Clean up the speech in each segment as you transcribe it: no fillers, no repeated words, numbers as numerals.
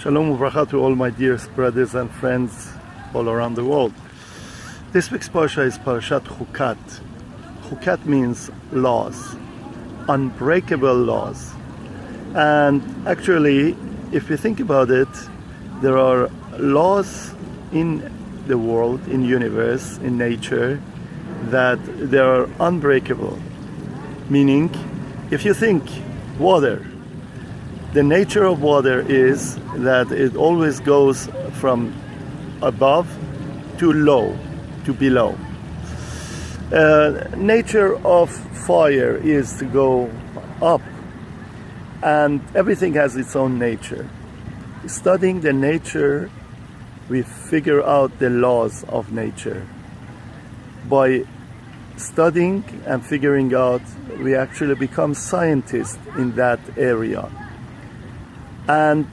Shalom uvracha to all my dearest brothers and friends all around the world. This week's Parsha is Parashat Chukat. Chukat means laws, unbreakable laws. And actually, if you think about it, there are laws in the world, in universe, in nature, that they are unbreakable. Meaning, if you think water, the nature of water is that it always goes from above to low, to below. Nature of fire is to go up, and everything has its own nature. Studying the nature, we figure out the laws of nature. By studying and figuring out, we actually become scientists in that area. And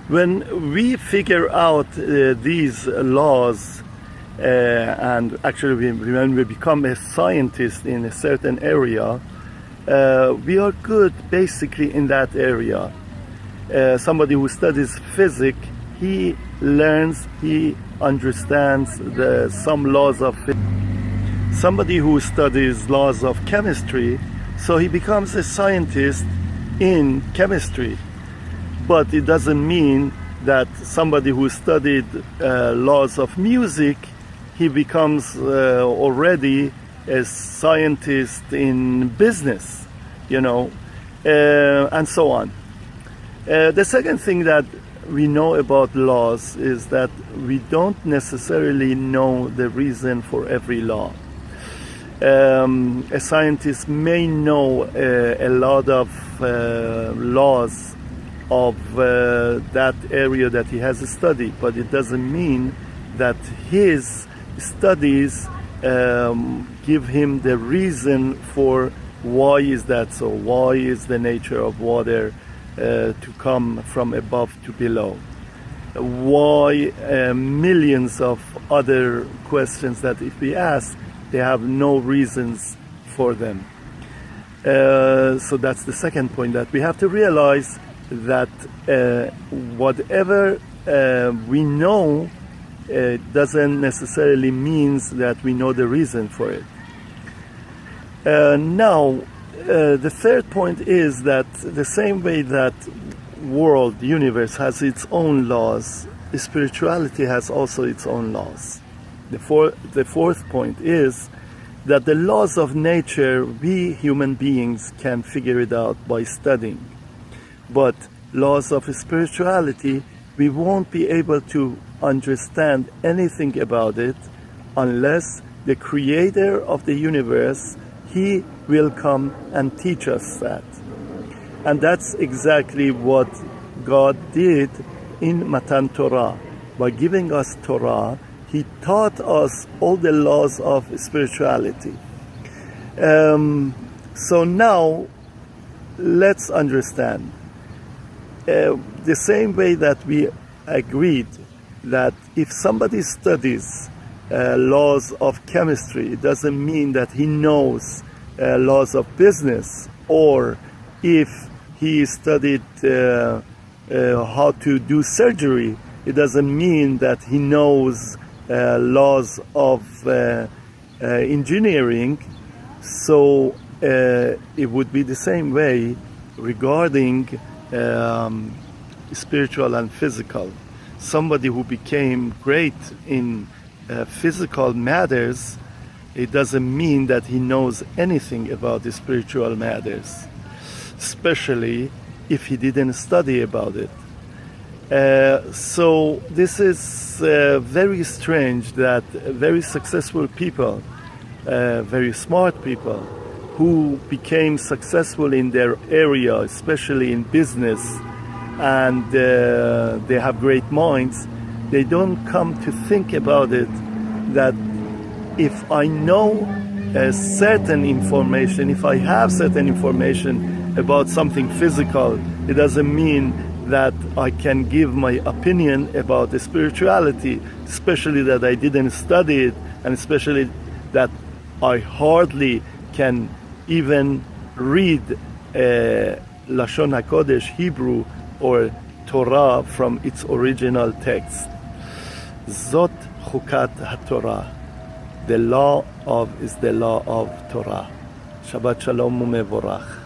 when we figure out these laws, and actually when we become a scientist in a certain area, we are good basically in that area. Somebody who studies physics, he learns, he understands some laws of physics. Somebody who studies laws of chemistry, so he becomes a scientist in chemistry. But it doesn't mean that somebody who studied laws of music, he becomes already a scientist in business, and so on. The second thing that we know about laws is that we don't necessarily know the reason for every law. A scientist may know a lot of laws of that area that he has studied, but it doesn't mean that his studies give him the reason for why is that so, why is the nature of water to come from above to below, why millions of other questions that if we ask, they have no reasons for them. So that's the second point, that we have to realize that whatever we know doesn't necessarily means that we know the reason for it. Now, the third point is that the same way that world, the universe has its own laws, spirituality has also its own laws. The fourth point is that the laws of nature, we human beings can figure it out by studying. But laws of spirituality, we won't be able to understand anything about it unless the creator of the universe, he will come and teach us that. And that's exactly what God did in Matan Torah. By giving us Torah, he taught us all the laws of spirituality. So now, let's understand. The same way that we agreed that if somebody studies laws of chemistry, it doesn't mean that he knows laws of business, or if he studied how to do surgery, it doesn't mean that he knows laws of engineering. So it would be the same way regarding spiritual and physical. Somebody who became great in physical matters, it doesn't mean that he knows anything about the spiritual matters, especially if he didn't study about it. So this is very strange that very successful people, very smart people, who became successful in their area, especially in business, and they have great minds, they don't come to think about it, that if I know certain information, if I have certain information about something physical, it doesn't mean that I can give my opinion about the spirituality, especially that I didn't study it, and especially that I hardly can even read Lashon HaKodesh, Hebrew, or Torah from its original text. Zot Chukat HaTorah. The law of is the law of Torah. Shabbat Shalom u'mevorach.